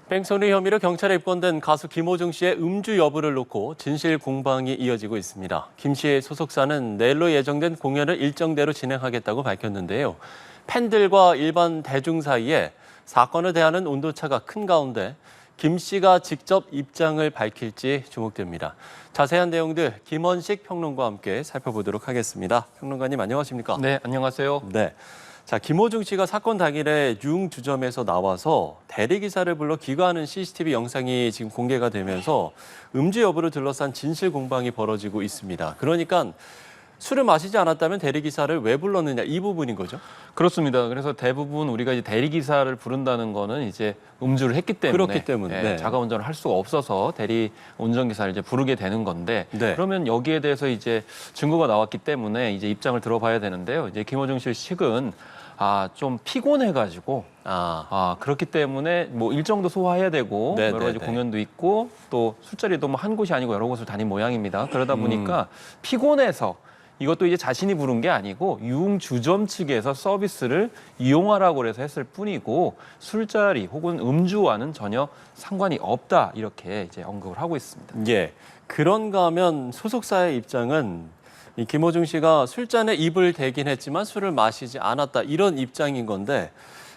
뺑소니 혐의로 경찰에 입건된 가수 김호중 씨의 음주 여부를 놓고 진실 공방이 이어지고 있습니다. 김 씨의 소속사는 내일로 예정된 공연을 일정대로 진행하겠다고 밝혔는데요. 팬들과 일반 대중 사이에 사건을 대하는 온도차가 큰 가운데 김 씨가 직접 입장을 밝힐지 주목됩니다. 자세한 내용들 김원식 평론가와 함께 살펴보도록 하겠습니다. 평론가님 안녕하십니까? 네, 안녕하세요. 네. 자, 김호중 씨가 사건 당일에 유흥주점에서 나와서 대리기사를 불러 귀가하는 CCTV 영상이 지금 공개가 되면서 음주 여부를 둘러싼 진실 공방이 벌어지고 있습니다. 그러니까 술을 마시지 않았다면 대리기사를 왜 불렀느냐 이 부분인 거죠? 그렇습니다. 그래서 대부분 우리가 이제 대리기사를 부른다는 거는 이제 음주를 했기 때문에, 그렇기 때문에. 네. 자가 운전을 할 수가 없어서 대리 운전기사를 이제 부르게 되는 건데, 네. 그러면 여기에 대해서 이제 증거가 나왔기 때문에 이제 입장을 들어봐야 되는데요. 이제 김호중 씨 측은 좀 피곤해가지고 그렇기 때문에 뭐 일정도 소화해야 되고 네, 여러 가지 네, 네. 공연도 있고 또 술자리도 뭐 한 곳이 아니고 여러 곳을 다닌 모양입니다. 그러다 보니까 피곤해서 이것도 이제 자신이 부른 게 아니고 유흥주점 측에서 서비스를 이용하라고 그래서 했을 뿐이고 술자리 혹은 음주와는 전혀 상관이 없다 이렇게 이제 언급을 하고 있습니다. 예. 그런가 하면 소속사의 입장은 이 김호중 씨가 술잔에 입을 대긴 했지만 술을 마시지 않았다 이런 입장인 건데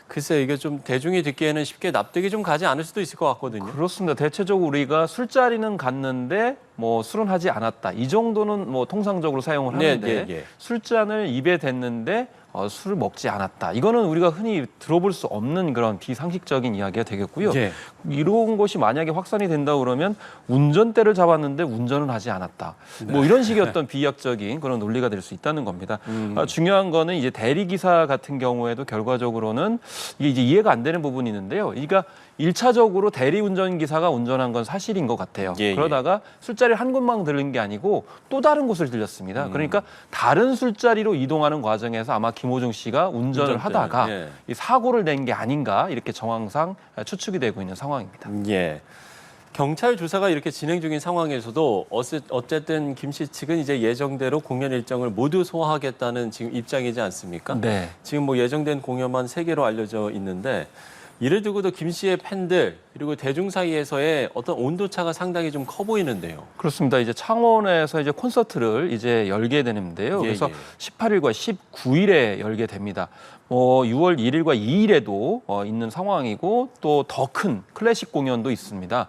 글쎄 이게 좀 대중이 듣기에는 쉽게 납득이 좀 가지 않을 수도 있을 것 같거든요. 그렇습니다. 대체적으로 우리가 술자리는 갔는데 뭐 술은 하지 않았다. 이 정도는 뭐 통상적으로 사용을 하는데 술잔을 입에 댔는데 술을 먹지 않았다. 이거는 우리가 흔히 들어볼 수 없는 그런 비상식적인 이야기가 되겠고요. 예. 이런 것이 만약에 확산이 된다 그러면 운전대를 잡았는데 운전은 하지 않았다. 뭐 이런 식의 어떤 비약적인 그런 논리가 될 수 있다는 겁니다. 중요한 거는 이제 대리기사 같은 경우에도 결과적으로는 이게 이제 이해가 안 되는 부분이 있는데요. 그러니까 1차적으로 대리운전기사가 운전한 건 사실인 것 같아요. 그러다가 술자리 한 곳만 들른 게 아니고 또 다른 곳을 들렸습니다. 그러니까 다른 술자리로 이동하는 과정에서 아마 김호중 씨가 운전을 하다가 이 사고를 낸 게 아닌가 이렇게 정황상 추측이 되고 있는 상황입니다. 예. 경찰 조사가 이렇게 진행 중인 상황에서도 어쨌든 김 씨 측은 이제 예정대로 공연 일정을 모두 소화하겠다는 지금 입장이지 않습니까? 네. 지금 뭐 예정된 공연만 3개로 알려져 있는데 이를 두고도 김 씨의 팬들 그리고 대중 사이에서의 어떤 온도차가 상당히 좀 커 보이는데요. 그렇습니다. 이제 창원에서 이제 콘서트를 이제 열게 되는데요. 그래서 18일과 19일에 열게 됩니다. 6월 1일과 2일에도 있는 상황이고 또 더 큰 클래식 공연도 있습니다.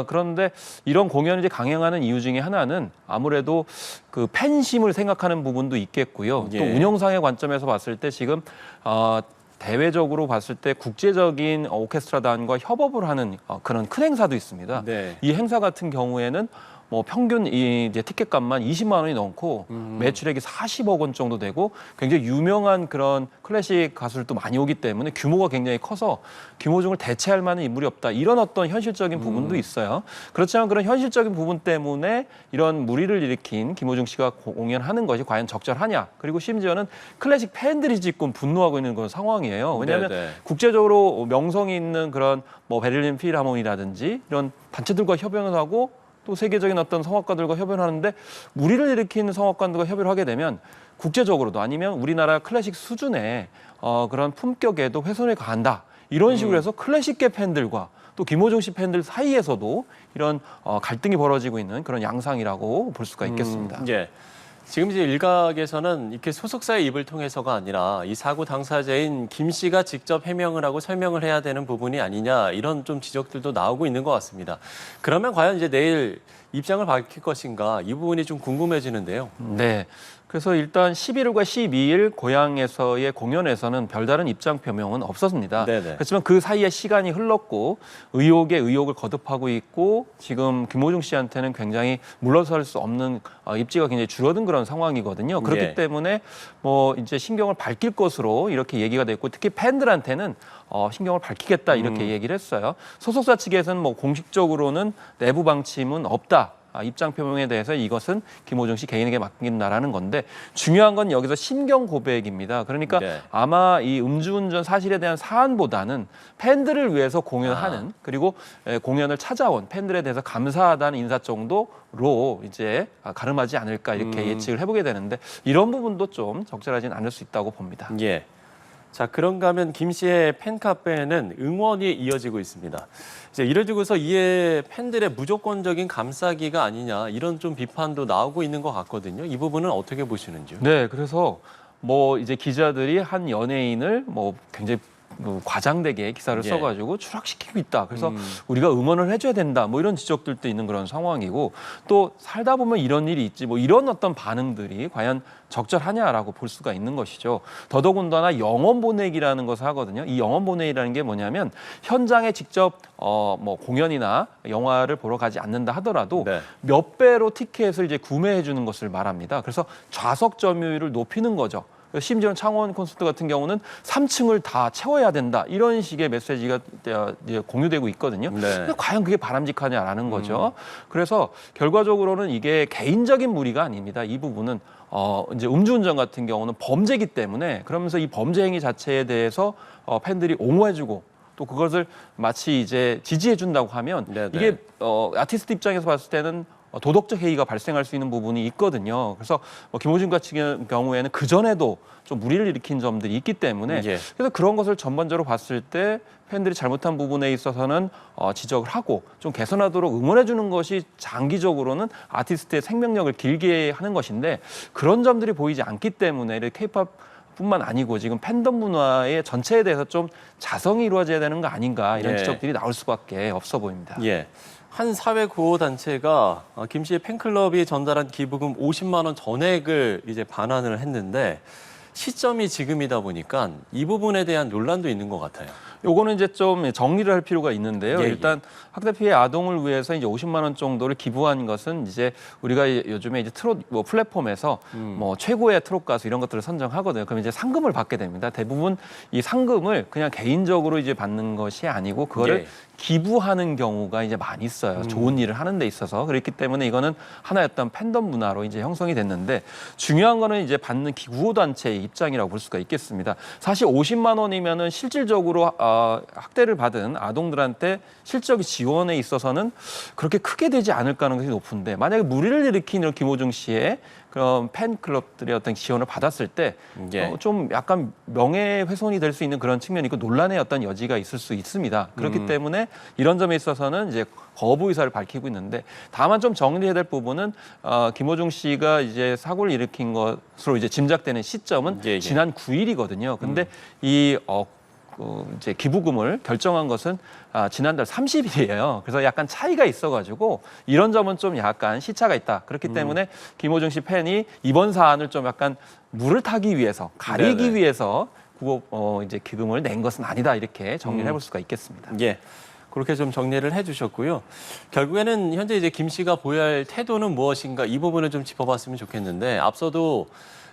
그런데 이런 공연을 이제 강행하는 이유 중에 하나는 아무래도 그 팬심을 생각하는 부분도 있겠고요. 또 운영상의 관점에서 봤을 때 지금 대외적으로 봤을 때 국제적인 오케스트라단과 협업을 하는 그런 큰 행사도 있습니다. 네. 이 행사 같은 경우에는 뭐 평균 이제 티켓값만 20만 원이 넘고 매출액이 40억 원 정도 되고 굉장히 유명한 그런 클래식 가수들도 많이 오기 때문에 규모가 굉장히 커서 김호중을 대체할 만한 인물이 없다. 이런 어떤 현실적인 부분도 있어요. 그렇지만 그런 현실적인 부분 때문에 이런 무리를 일으킨 김호중 씨가 공연하는 것이 과연 적절하냐. 그리고 심지어는 클래식 팬들이 지금 분노하고 있는 그런 상황이에요. 왜냐하면 국제적으로 명성이 있는 그런 뭐 베를린 필하모니라든지 이런 단체들과 협연을 하고 또 세계적인 어떤 성악가들과 협연을 하는데 무리를 일으키는 성악가들과 협의를 하게 되면 국제적으로도 아니면 우리나라 클래식 수준의 그런 품격에도 훼손이 가한다. 이런 식으로 해서 클래식계 팬들과 또 김호중 씨 팬들 사이에서도 이런 갈등이 벌어지고 있는 그런 양상이라고 볼 수가 있겠습니다. 예. 지금 이제 일각에서는 이렇게 소속사의 입을 통해서가 아니라 이 사고 당사자인 김 씨가 직접 해명을 하고 설명을 해야 되는 부분이 아니냐 이런 좀 지적들도 나오고 있는 것 같습니다. 그러면 과연 이제 내일 입장을 밝힐 것인가 이 부분이 좀 궁금해지는데요. 네. 그래서 일단 11일과 12일 고향에서의 공연에서는 별다른 입장 표명은 없었습니다. 그렇지만 그 사이에 시간이 흘렀고 의혹에 의혹을 거듭하고 있고 지금 김호중 씨한테는 굉장히 물러설 수 없는 입지가 굉장히 줄어든 그런 상황이거든요. 그렇기 때문에 뭐 이제 신경을 밝힐 것으로 이렇게 얘기가 됐고 특히 팬들한테는 신경을 밝히겠다 이렇게 얘기를 했어요. 소속사 측에서는 뭐 공식적으로는 내부 방침은 없다. 입장 표명에 대해서 이것은 김호중 씨 개인에게 맡긴다라는 건데 중요한 건 여기서 심경 고백입니다. 그러니까 아마 이 음주운전 사실에 대한 사안보다는 팬들을 위해서 공연하는 그리고 공연을 찾아온 팬들에 대해서 감사하다는 인사 정도로 이제 가름하지 않을까 이렇게 예측을 해보게 되는데 이런 부분도 좀 적절하지는 않을 수 있다고 봅니다. 예. 자, 그런가 하면 김 씨의 팬카페에는 응원이 이어지고 있습니다. 이제 이래지고서 이에 팬들의 무조건적인 감싸기가 아니냐 이런 좀 비판도 나오고 있는 것 같거든요. 이 부분은 어떻게 보시는지요? 네, 그래서 뭐 이제 기자들이 한 연예인을 뭐 굉장히 과장되게 기사를 예. 써가지고 추락시키고 있다. 그래서 우리가 응원을 해줘야 된다. 뭐 이런 지적들도 있는 그런 상황이고 또 살다 보면 이런 일이 있지. 뭐 이런 어떤 반응들이 과연 적절하냐라고 볼 수가 있는 것이죠. 더더군다나 영원 보내기라는 것을 하거든요. 이 영원 보내기라는 게 뭐냐면 현장에 직접 뭐 공연이나 영화를 보러 가지 않는다 하더라도 네. 몇 배로 티켓을 이제 구매해 주는 것을 말합니다. 그래서 좌석 점유율을 높이는 거죠. 심지어는 창원 콘서트 같은 경우는 3층을 다 채워야 된다. 이런 식의 메시지가 이제 공유되고 있거든요. 네. 근데 과연 그게 바람직하냐라는 거죠. 그래서 결과적으로는 이게 개인적인 무리가 아닙니다. 이 부분은 이제 음주운전 같은 경우는 범죄이기 때문에 그러면서 이 범죄 행위 자체에 대해서 팬들이 옹호해주고 또 그것을 마치 이제 지지해준다고 하면 네네. 이게 아티스트 입장에서 봤을 때는 도덕적 해이가 발생할 수 있는 부분이 있거든요. 그래서 김호중 같은 경우에는 그 전에도 좀 무리를 일으킨 점들이 있기 때문에 예. 그래서 그런 것을 전반적으로 봤을 때 팬들이 잘못한 부분에 있어서는 지적을 하고 좀 개선하도록 응원해 주는 것이 장기적으로는 아티스트의 생명력을 길게 하는 것인데 그런 점들이 보이지 않기 때문에 K-팝 뿐만 아니고 지금 팬덤 문화의 전체에 대해서 좀 자성이 이루어져야 되는 거 아닌가 이런 예. 지적들이 나올 수밖에 없어 보입니다. 예. 한 사회 구호 단체가 김 씨의 팬클럽이 전달한 기부금 50만 원 전액을 이제 반환을 했는데 시점이 지금이다 보니까 이 부분에 대한 논란도 있는 것 같아요. 요거는 이제 좀 정리를 할 필요가 있는데요. 예, 일단 학대 피해 아동을 위해서 이제 50만 원 정도를 기부한 것은 이제 우리가 요즘에 이제 트롯 뭐 플랫폼에서 뭐 최고의 트롯 가수 이런 것들을 선정하거든요. 그럼 이제 상금을 받게 됩니다. 대부분 이 상금을 그냥 개인적으로 이제 받는 것이 아니고 그거를 예. 기부하는 경우가 이제 많이 있어요. 좋은 일을 하는 데 있어서. 그렇기 때문에 이거는 하나의 어떤 팬덤 문화로 이제 형성이 됐는데 중요한 거는 이제 받는 기구단체의 입장이라고 볼 수가 있겠습니다. 사실 50만 원이면은 실질적으로 학대를 받은 아동들한테 실질적인 지원에 있어서는 그렇게 크게 되지 않을 가능성이 높은데 만약에 무리를 일으킨 김호중 씨의 그런 팬클럽들의 어떤 지원을 받았을 때 예. 좀 약간 명예훼손이 될 수 있는 그런 측면이 있고 논란의 어떤 여지가 있을 수 있습니다. 그렇기 때문에 이런 점에 있어서는 이제 거부 의사를 밝히고 있는데 다만 좀 정리해야 될 부분은 김호중 씨가 이제 사고를 일으킨 것으로 이제 짐작되는 시점은 예. 지난 9일이거든요. 근데 이 이제 기부금을 결정한 것은 지난달 30일이에요. 그래서 약간 차이가 있어가지고 이런 점은 좀 약간 시차가 있다. 그렇기 때문에 김호중 씨 팬이 이번 사안을 좀 약간 물을 타기 위해서 가리기 네네. 위해서 이제 기금을 낸 것은 아니다. 이렇게 정리를 해볼 수가 있겠습니다. 예. 그렇게 좀 정리를 해주셨고요. 결국에는 현재 이제 김 씨가 보여야 할 태도는 무엇인가 이 부분을 좀 짚어봤으면 좋겠는데 앞서도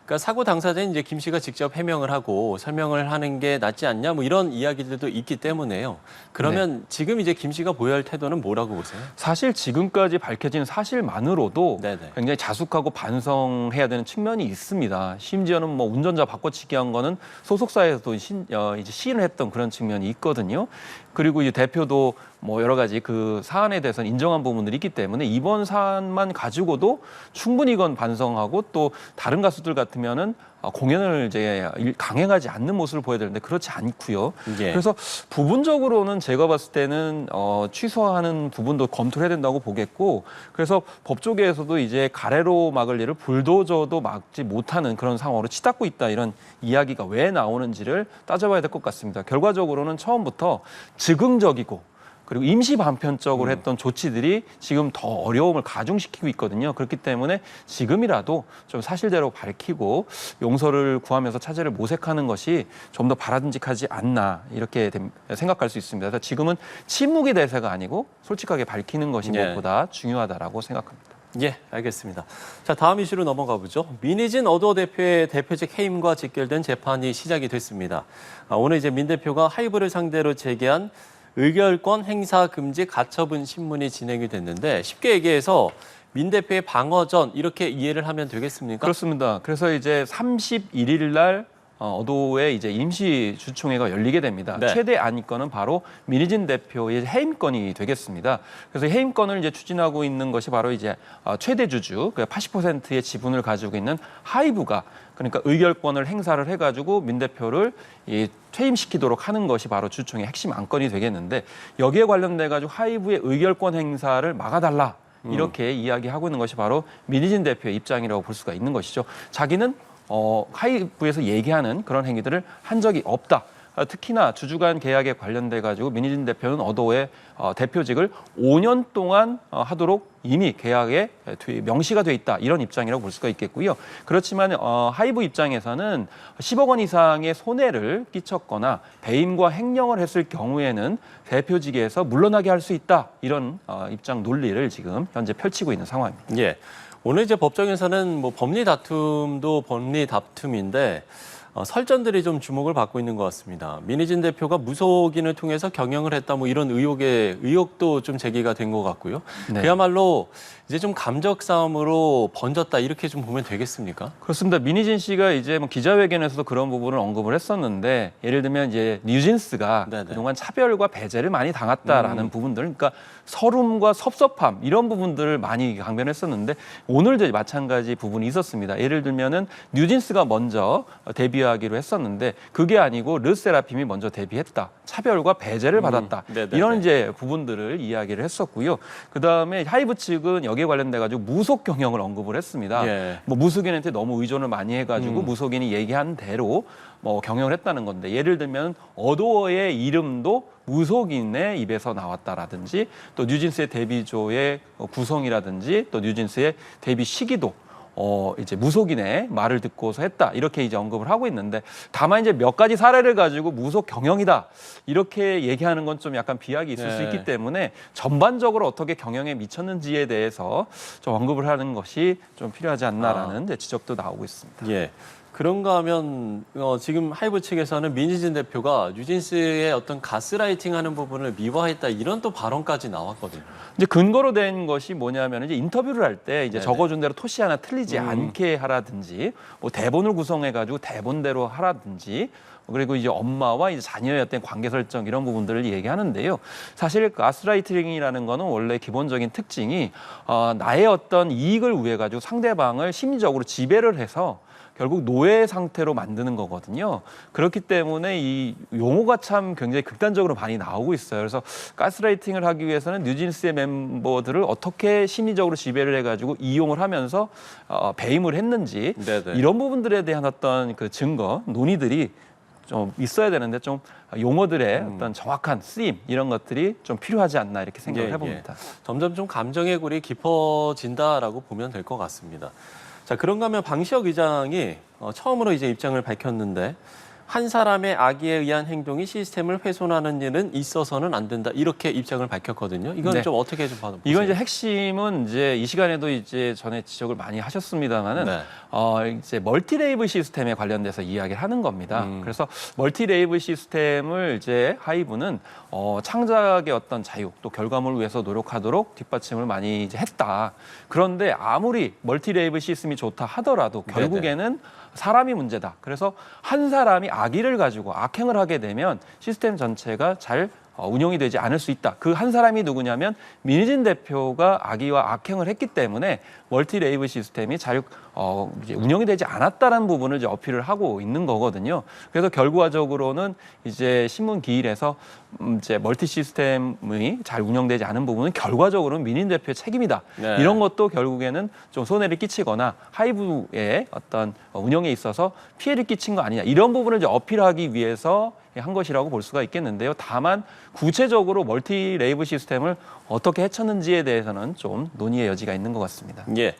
그러니까 사고 당사자인 이제 김 씨가 직접 해명을 하고 설명을 하는 게 낫지 않냐 뭐 이런 이야기들도 있기 때문에요. 그러면 지금 이제 김 씨가 보여야 할 태도는 뭐라고 보세요? 사실 지금까지 밝혀진 사실만으로도 네네. 굉장히 자숙하고 반성해야 되는 측면이 있습니다. 심지어는 뭐 운전자 바꿔치기 한 거는 소속사에서도 이제 시인을 했던 그런 측면이 있거든요. 그리고 이제 대표도 뭐 여러 가지 그 사안에 대해서는 인정한 부분들이 있기 때문에 이번 사안만 가지고도 충분히 이건 반성하고 또 다른 가수들 같으면은 공연을 이제 강행하지 않는 모습을 보여야 되는데 그렇지 않고요. 예. 그래서 부분적으로는 제가 봤을 때는 취소하는 부분도 검토를 해야 된다고 보겠고 그래서 법 쪽에서도 이제 가래로 막을 일을 불도저도 막지 못하는 그런 상황으로 치닫고 있다 이런 이야기가 왜 나오는지를 따져봐야 될 것 같습니다. 결과적으로는 처음부터 즉흥적이고 그리고 임시 반편적으로 했던 조치들이 지금 더 어려움을 가중시키고 있거든요. 그렇기 때문에 지금이라도 좀 사실대로 밝히고 용서를 구하면서 차제를 모색하는 것이 좀 더 바람직하지 않나 이렇게 생각할 수 있습니다. 그래서 지금은 침묵의 대세가 아니고 솔직하게 밝히는 것이 예. 무엇보다 중요하다라고 생각합니다. 예, 알겠습니다. 자, 다음 이슈로 넘어가 보죠. 민희진 어도 대표의 대표직 해임과 직결된 재판이 시작이 됐습니다. 오늘 이제 민 대표가 하이브를 상대로 제기한 의결권 행사 금지 가처분 신문이 진행이 됐는데 쉽게 얘기해서 민 대표의 방어전 이렇게 이해를 하면 되겠습니까? 그렇습니다. 그래서 이제 31일 날 어도의 이제 임시 주총회가 열리게 됩니다. 네. 최대 안건은 바로 민희진 대표의 해임건이 되겠습니다. 그래서 해임건을 이제 추진하고 있는 것이 바로 이제 최대 주주, 80%의 지분을 가지고 있는 하이브가 그러니까 의결권을 행사를 해가지고 민 대표를 퇴임시키도록 하는 것이 바로 주총의 핵심 안건이 되겠는데 여기에 관련돼 가지고 하이브의 의결권 행사를 막아달라. 이렇게 이야기하고 있는 것이 바로 민희진 대표의 입장이라고 볼 수가 있는 것이죠. 자기는 하이브에서 얘기하는 그런 행위들을 한 적이 없다. 특히나 주주간 계약에 관련돼 가지고 민희진 대표는 어도의 대표직을 5년 동안 하도록 이미 계약에 명시가 돼 있다. 이런 입장이라고 볼 수가 있겠고요. 그렇지만 하이브 입장에서는 10억 원 이상의 손해를 끼쳤거나 배임과 횡령을 했을 경우에는 대표직에서 물러나게 할 수 있다. 이런 입장 논리를 지금 현재 펼치고 있는 상황입니다. 예. 오늘 이제 법정에서는 뭐 법리 다툼도 법리 다툼인데 설전들이 좀 주목을 받고 있는 것 같습니다. 민희진 대표가 무속인을 통해서 경영을 했다 뭐 이런 의혹도 좀 제기가 된 것 같고요. 네. 그야말로 이제 좀 감적 싸움으로 번졌다 이렇게 좀 보면 되겠습니까? 그렇습니다. 민희진 씨가 이제 뭐 기자회견에서도 그런 부분을 언급을 했었는데 예를 들면 이제 뉴진스가 네네. 그동안 차별과 배제를 많이 당했다라는 부분들, 그러니까 서름과 섭섭함 이런 부분들을 많이 강변했었는데 오늘도 마찬가지 부분이 있었습니다. 예를 들면은 뉴진스가 먼저 데뷔하기로 했었는데 그게 아니고 르세라핌이 먼저 데뷔했다. 차별과 배제를 받았다. 네네네. 이런 이제 부분들을 이야기를 했었고요. 그 다음에 하이브 측은 여기에 관련돼 가지고 무속 경영을 언급을 했습니다. 예. 뭐 무속인한테 너무 의존을 많이 해가지고 무속인이 얘기한 대로 뭐 경영을 했다는 건데 예를 들면 어도어의 이름도 무속인의 입에서 나왔다라든지 또 뉴진스의 데뷔조의 구성이라든지 또 뉴진스의 데뷔 시기도 이제 무속인의 말을 듣고서 했다 이렇게 이제 언급을 하고 있는데 다만 이제 몇 가지 사례를 가지고 무속 경영이다 이렇게 얘기하는 건 좀 약간 비약이 있을 수 네. 있기 때문에 전반적으로 어떻게 경영에 미쳤는지에 대해서 좀 언급을 하는 것이 좀 필요하지 않나라는 이제 지적도 나오고 있습니다. 예. 그런가 하면 지금 하이브 측에서는 민희진 대표가 뉴진스의 어떤 가스라이팅하는 부분을 미화했다 이런 또 발언까지 나왔거든요. 이제 근거로 된 것이 뭐냐면 이제 인터뷰를 할 때 이제 네네. 적어준 대로 토시 하나 틀리지 않게 하라든지 뭐 대본을 구성해 가지고 대본대로 하라든지 그리고 이제 엄마와 이제 자녀의 어떤 관계 설정 이런 부분들을 얘기하는데요. 사실 가스라이팅이라는 거는 원래 기본적인 특징이 나의 어떤 이익을 위해 가지고 상대방을 심리적으로 지배를 해서 결국 노예 상태로 만드는 거거든요. 그렇기 때문에 이 용어가 참 굉장히 극단적으로 많이 나오고 있어요. 그래서 가스라이팅을 하기 위해서는 뉴진스의 멤버들을 어떻게 심리적으로 지배를 해가지고 이용을 하면서 배임을 했는지 네네. 이런 부분들에 대한 어떤 그 증거, 논의들이 좀 있어야 되는데 좀 용어들의 어떤 정확한 쓰임 이런 것들이 좀 필요하지 않나 이렇게 생각을 예, 해봅니다. 점점 좀 감정의 골이 깊어진다라고 보면 될 것 같습니다. 자, 그런가 하면 방시혁 의장이 처음으로 이제 입장을 밝혔는데 한 사람의 악의에 의한 행동이 시스템을 훼손하는 일은 있어서는 안 된다 이렇게 입장을 밝혔거든요. 이건 네. 좀 어떻게 좀 봐보세요? 이건 이제 핵심은 이제 이 시간에도 이제 전에 지적을 많이 하셨습니다만은 네. 이제 멀티 레이블 시스템에 관련돼서 이야기를 하는 겁니다. 그래서 멀티 레이블 시스템을 이제 하이브는 창작의 어떤 자유 또 결과물을 위해서 노력하도록 뒷받침을 많이 이제 했다. 그런데 아무리 멀티 레이블 시스템이 좋다 하더라도 결국에는 사람이 문제다. 그래서 한 사람이 악의를 가지고 악행을 하게 되면 시스템 전체가 잘 운영이 되지 않을 수 있다. 그 한 사람이 누구냐면 민희진 대표가 악의와 악행을 했기 때문에 멀티 레이블 시스템이 잘 이제 운영이 되지 않았다는 부분을 이제 어필을 하고 있는 거거든요. 그래서 결과적으로는 이제 신문 기일에서 이제 멀티 시스템이 잘 운영되지 않은 부분은 결과적으로는 민희진 대표의 책임이다. 네. 이런 것도 결국에는 좀 손해를 끼치거나 하이브의 어떤 운영에 있어서 피해를 끼친 거 아니냐. 이런 부분을 이제 어필하기 위해서 한 것이라고 볼 수가 있겠는데요. 다만 구체적으로 멀티 레이블 시스템을 어떻게 해쳤는지에 대해서는 좀 논의의 여지가 있는 것 같습니다. 예.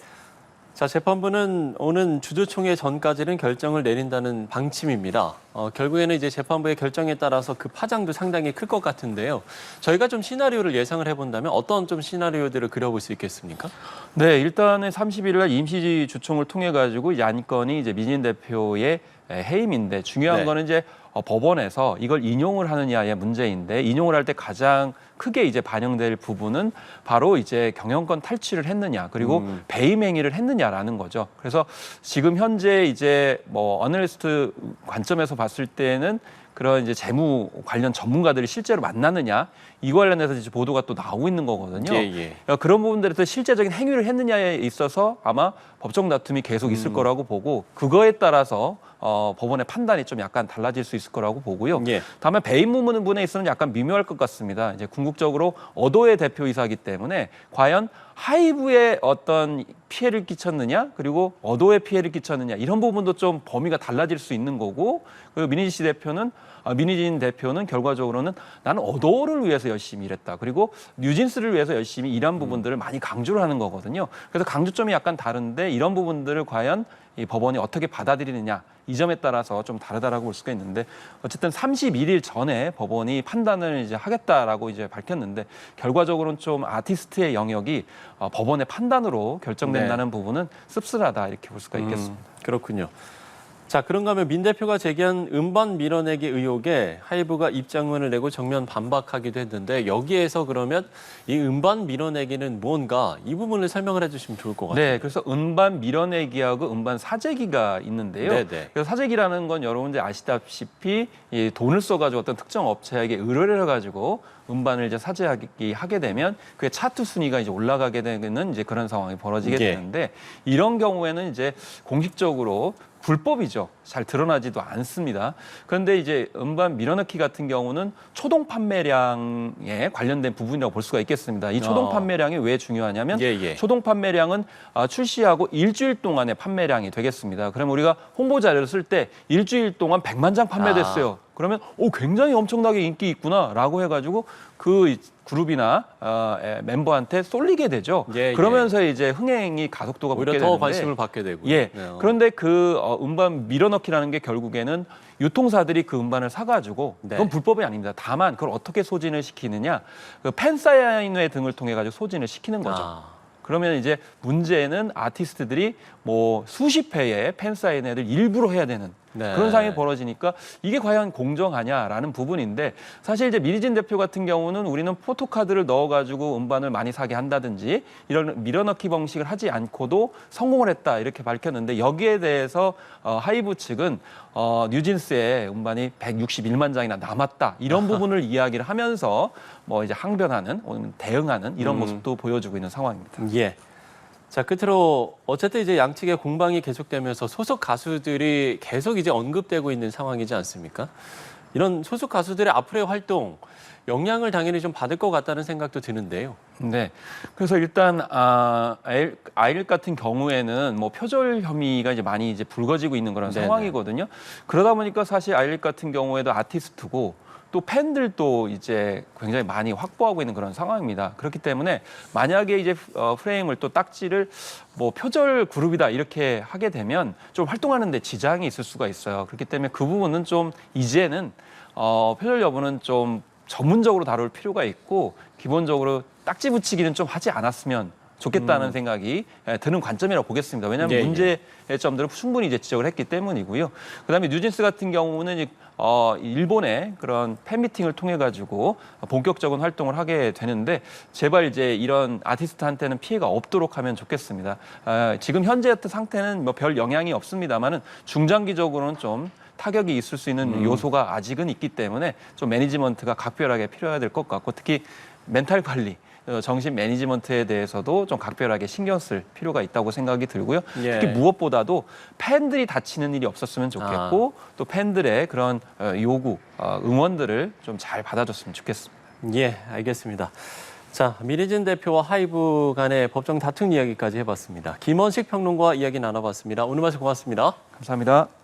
자, 재판부는 오는 주주총회 전까지는 결정을 내린다는 방침입니다. 결국에는 이제 재판부의 결정에 따라서 그 파장도 상당히 클 것 같은데요. 저희가 좀 시나리오를 예상을 해본다면 어떤 좀 시나리오들을 그려볼 수 있겠습니까? 네, 일단은 30일 날 임시 주총을 통해 가지고 이 안건이 이제 민희진 대표의 해임인데 중요한 네. 거는 이제 법원에서 이걸 인용을 하느냐의 문제인데 인용을 할 때 가장 크게 이제 반영될 부분은 바로 이제 경영권 탈취를 했느냐 그리고 배임 행위를 했느냐라는 거죠. 그래서 지금 현재 이제 뭐 어널리스트 관점에서 봤을 때는 그런 이제 재무 관련 전문가들이 실제로 만나느냐 이 관련해서 이제 보도가 또 나오고 있는 거거든요. 그러니까 그런 부분들에서 실제적인 행위를 했느냐에 있어서 아마 법정 다툼이 계속 있을 거라고 보고 그거에 따라서 법원의 판단이 좀 약간 달라질 수 있을 거라고 보고요. 다만 배임 부분에 있어서는 약간 미묘할 것 같습니다. 이제 궁극적으로 어도의 대표이사이기 때문에 과연 하이브에 어떤 피해를 끼쳤느냐 그리고 어도에 피해를 끼쳤느냐 이런 부분도 좀 범위가 달라질 수 있는 거고 그리고 민희진 대표는 결과적으로는 나는 어도를 위해서 열심히 일했다. 그리고 뉴진스를 위해서 열심히 일한 부분들을 많이 강조를 하는 거거든요. 그래서 강조점이 약간 다른데 이런 부분들을 과연 이 법원이 어떻게 받아들이느냐 이 점에 따라서 좀 다르다라고 볼 수가 있는데 어쨌든 31일 전에 법원이 판단을 이제 하겠다라고 이제 밝혔는데 결과적으로는 좀 아티스트의 영역이 법원의 판단으로 결정된다는 부분은 씁쓸하다 이렇게 볼 수가 있겠습니다. 그렇군요. 자, 그런가 하면 민 대표가 제기한 음반 밀어내기 의혹에 하이브가 입장문을 내고 정면 반박하기도 했는데 여기에서 그러면 이 음반 밀어내기는 뭔가 이 부분을 설명을 해주시면 좋을 것 같아요. 네, 그래서 음반 밀어내기하고 음반 사재기가 있는데요. 그래서 사재기라는 건 여러분들 아시다시피 이 돈을 써가지고 어떤 특정 업체에게 의뢰를 해가지고 음반을 이제 사재하기 하게 되면 그게 차트 순위가 이제 올라가게 되는 이제 그런 상황이 벌어지게 되는데 이런 경우에는 이제 공식적으로 불법이죠. 잘 드러나지도 않습니다. 그런데 이제 음반 밀어넣기 같은 경우는 초동 판매량에 관련된 부분이라고 볼 수가 있겠습니다. 이 초동 판매량이 왜 중요하냐면 초동 판매량은 출시하고 일주일 동안의 판매량이 되겠습니다. 그러면 우리가 홍보 자료를 쓸 때 일주일 동안 100만 장 판매됐어요. 그러면 굉장히 엄청나게 인기 있구나라고 해가지고 그 그룹이나 멤버한테 쏠리게 되죠. 그러면서 이제 흥행이 가속도가 붙게 되는데 오히려 더 관심을 받게 되고요. 그런데 그 음반 밀어넣기라는 게 결국에는 유통사들이 그 음반을 사가지고 그건 불법이 아닙니다. 다만 그걸 어떻게 소진을 시키느냐 그 팬사인회 등을 통해 가지고 소진을 시키는 거죠. 그러면 이제 문제는 아티스트들이 뭐 수십 회의 팬사인회를 일부러 해야 되는 그런 상황이 벌어지니까 이게 과연 공정하냐라는 부분인데 사실 이제 민희진 대표 같은 경우는 우리는 포토카드를 넣어가지고 음반을 많이 사게 한다든지 이런 밀어넣기 방식을 하지 않고도 성공을 했다 이렇게 밝혔는데 여기에 대해서 하이브 측은 뉴진스의 음반이 161만 장이나 남았다 이런 부분을 이야기를 하면서 뭐 이제 항변하는 대응하는 이런 모습도 보여주고 있는 상황입니다. 자, 끝으로 어쨌든 이제 양측의 공방이 계속되면서 소속 가수들이 계속 이제 언급되고 있는 상황이지 않습니까? 이런 소속 가수들의 앞으로의 활동 영향을 당연히 좀 받을 것 같다는 생각도 드는데요. 네. 그래서 일단 아이를 같은 경우에는 뭐 표절 혐의가 이제 많이 이제 불거지고 있는 그런 상황이거든요. 그러다 보니까 사실 아이를 같은 경우에도 아티스트고 또 팬들도 이제 굉장히 많이 확보하고 있는 그런 상황입니다. 그렇기 때문에 만약에 이제 프레임을 또 딱지를 뭐 표절 그룹이다 이렇게 하게 되면 좀 활동하는 데 지장이 있을 수가 있어요. 그렇기 때문에 그 부분은 좀 이제는 표절 여부는 좀 전문적으로 다룰 필요가 있고 기본적으로 딱지 붙이기는 좀 하지 않았으면 좋겠다는 생각이 드는 관점이라고 보겠습니다. 왜냐하면 문제의 점들을 충분히 이제 지적을 했기 때문이고요. 그다음에 뉴진스 같은 경우는 일본의 그런 팬미팅을 통해 가지고 본격적인 활동을 하게 되는데 제발 이제 이런 아티스트한테는 피해가 없도록 하면 좋겠습니다. 지금 현재 상태는 뭐 별 영향이 없습니다만은 중장기적으로는 좀 타격이 있을 수 있는 요소가 아직은 있기 때문에 좀 매니지먼트가 각별하게 필요해야 될 것 같고 특히 멘탈 관리 정신 매니지먼트에 대해서도 좀 각별하게 신경 쓸 필요가 있다고 생각이 들고요. 특히 무엇보다도 팬들이 다치는 일이 없었으면 좋겠고 또 팬들의 그런 요구, 응원들을 좀 잘 받아줬으면 좋겠습니다. 알겠습니다. 자, 민희진 대표와 하이브 간의 법정 다툼 이야기까지 해봤습니다. 김원식 평론가와 이야기 나눠봤습니다. 오늘 말씀 고맙습니다. 감사합니다.